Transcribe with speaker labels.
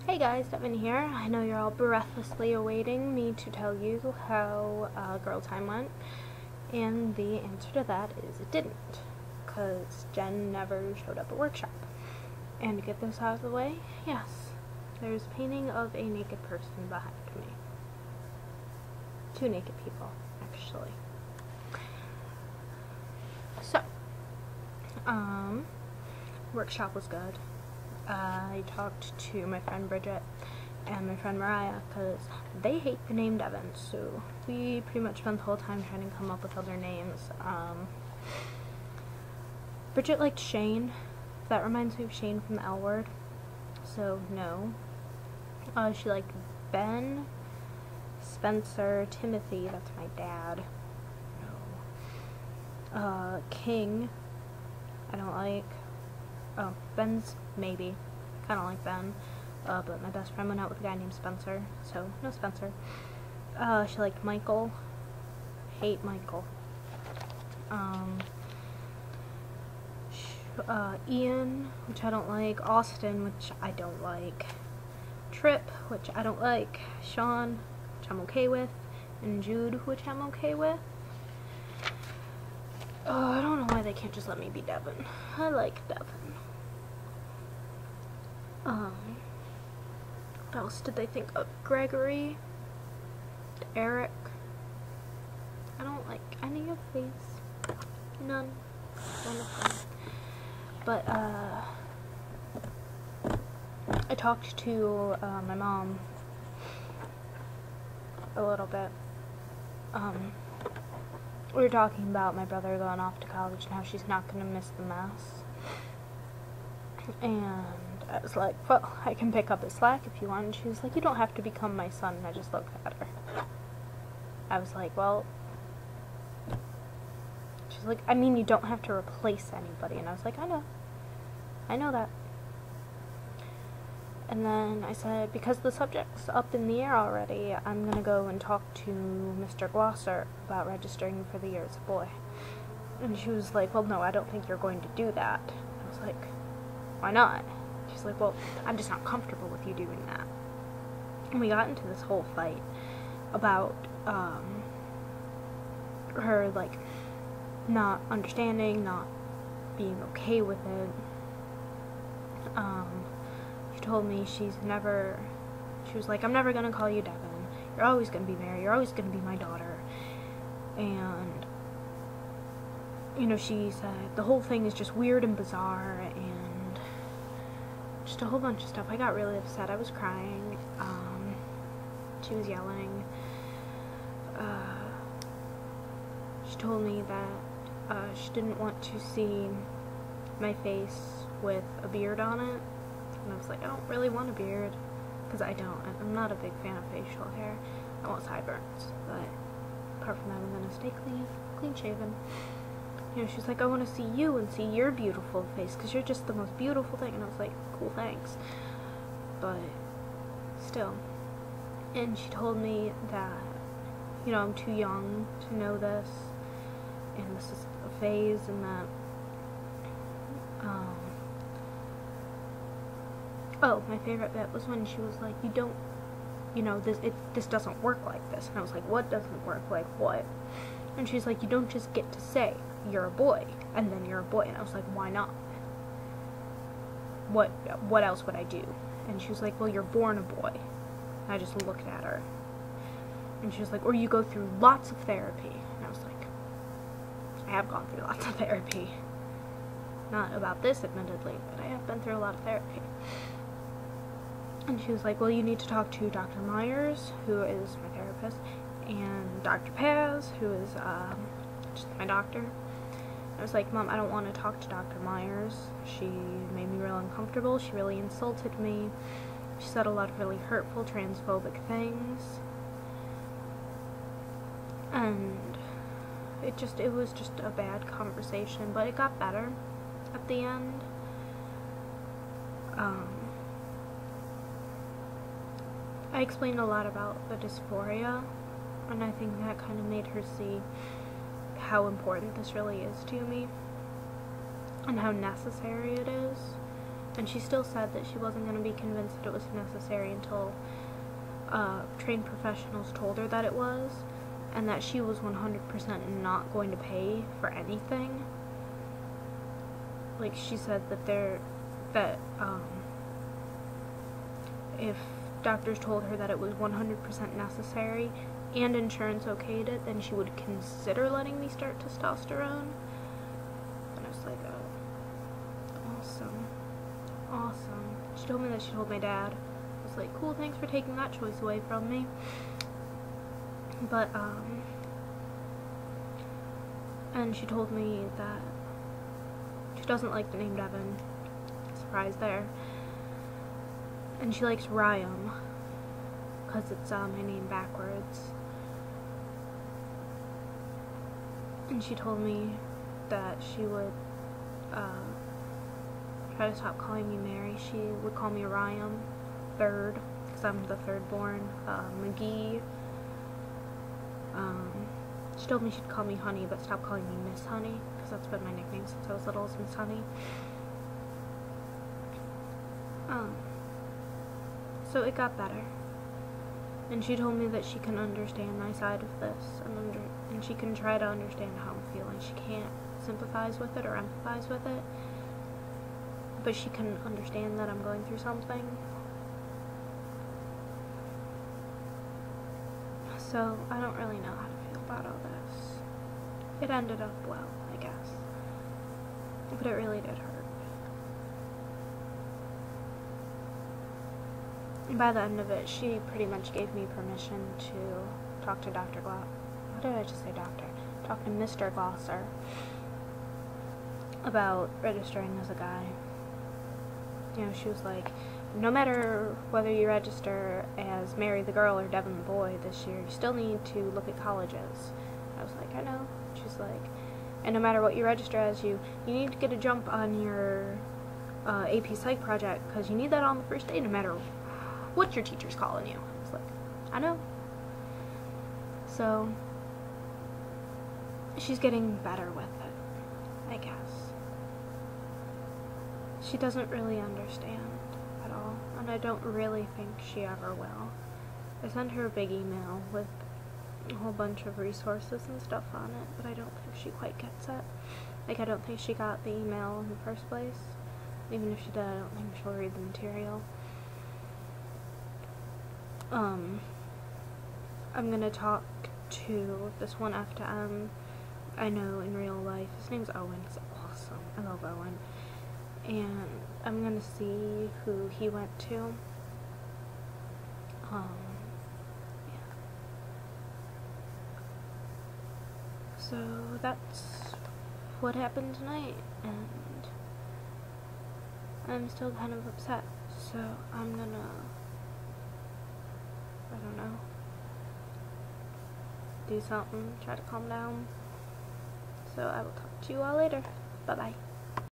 Speaker 1: Hey guys, Devin here. I know you're all breathlessly awaiting me to tell you how girl time went, and the answer to that is it didn't, because Jen never showed up at workshop. And to get this out of the way, yes, there's a painting of a naked person behind me. 2 naked people, actually. So, workshop was good. I talked to my friend Bridget and my friend Mariah because they hate the name Devin, so we pretty much spent the whole time trying to come up with other names. Bridget liked Shane. That reminds me of Shane from the L Word, so no. She liked Ben, Spencer, Timothy, that's my dad. No. King, I don't like. Oh, Ben's maybe. I don't like Ben. But my best friend went out with a guy named Spencer, so no Spencer. She liked Michael. Hate Michael. Ian, which I don't like. Austin, which I don't like. Trip, which I don't like. Sean, which I'm okay with. And Jude, which I'm okay with. I don't know why they can't just let me be Devin. I like Devin. What else did they think of? Gregory, Eric. I don't like any of these. None of them. But, I talked to, my mom a little bit. We were talking about my brother going off to college and how she's not going to miss the mass. And I was like, well, I can pick up his slack if you want. And she was like, you don't have to become my son. And I just looked at her. I was like, well, she's like, I mean, you don't have to replace anybody. And I was like, I know that. And then I said, because the subject's up in the air already, I'm going to go and talk to Mr. Glosser about registering for the year as a boy. And she was like, well, no, I don't think you're going to do that. I was like, why not? She's like, well, I'm just not comfortable with you doing that. And we got into this whole fight about her, like, not understanding, not being okay with it. She told me she was like, I'm never going to call you Devin. You're always going to be Mary. You're always going to be my daughter. And, you know, she said the whole thing is just weird and bizarre and just a whole bunch of stuff. I got really upset. I was crying. She was yelling. She told me that she didn't want to see my face with a beard on it. And I was like, I don't really want a beard, because I don't. I'm not a big fan of facial hair. I want sideburns, but apart from that, I'm going to stay clean shaven. You know, she's like, I want to see you and see your beautiful face, because you're just the most beautiful thing. And I was like, cool, thanks. But still. And she told me that, you know, I'm too young to know this, and this is a phase, and that, oh, my favorite bit was when she was like, you don't, you know, this doesn't work like this. And I was like, what doesn't work like what? And she's like, you don't just get to say you're a boy, and then you're a boy. And I was like, why not? What else would I do? And she was like, well, you're born a boy. And I just looked at her. And she was like, or you go through lots of therapy. And I was like, I have gone through lots of therapy. Not about this, admittedly, but I have been through a lot of therapy. And she was like, well, you need to talk to Dr. Myers, who is my therapist, and Dr. Paz, who is just my doctor. I was like, Mom, I don't want to talk to Dr. Myers. She made me real uncomfortable. She really insulted me. She said a lot of really hurtful, transphobic things. And it was just a bad conversation, but it got better at the end. I explained a lot about the dysphoria, and I think that kind of made her see how important this really is to me, and how necessary it is, And she still said that she wasn't going to be convinced that it was necessary until trained professionals told her that it was, and that she was 100% not going to pay for anything. Like, she said that if doctors told her that it was 100% necessary and insurance okayed it, then she would consider letting me start testosterone. And I was like, oh, awesome. She told me that she told my dad. I was like, cool, thanks for taking that choice away from me. But, and she told me that she doesn't like the name Devin. Surprise there. And she likes Ryam, because it's my name backwards. And she told me that she would try to stop calling me Mary. She would call me Ryam, third, because I'm the third born. McGee. She told me she'd call me Honey, but stop calling me Miss Honey, because that's been my nickname since I was little, is Miss Honey. So it got better. And she told me that she can understand my side of this, and she can try to understand how I'm feeling. She can't sympathize with it or empathize with it, but she can understand that I'm going through something. So I don't really know how to feel about all this. It ended up well, I guess, but it really did hurt. By the end of it, she pretty much gave me permission to talk to Dr. Why did I just say doctor? Talk to Mr. Glosser about registering as a guy. You know, she was like, no matter whether you register as Mary the girl or Devin the boy this year, you still need to look at colleges. I was like, I know. She's like, and no matter what you register as, you need to get a jump on your AP Psych project, because you need that on the first day no matter what your teacher's calling you. I was like, I know. So, she's getting better with it, I guess. She doesn't really understand at all, and I don't really think she ever will. I sent her a big email with a whole bunch of resources and stuff on it, but I don't think she quite gets it. Like, I don't think she got the email in the first place. Even if she did, I don't think she'll read the material. I'm gonna talk to this one FtM I know in real life. His name's Owen. He's awesome. I love Owen. And I'm gonna see who he went to. Yeah. So that's what happened tonight, and I'm still kind of upset. So I'm gonna, I don't know, do something, try to calm down. So I will talk to you all later. Bye-bye.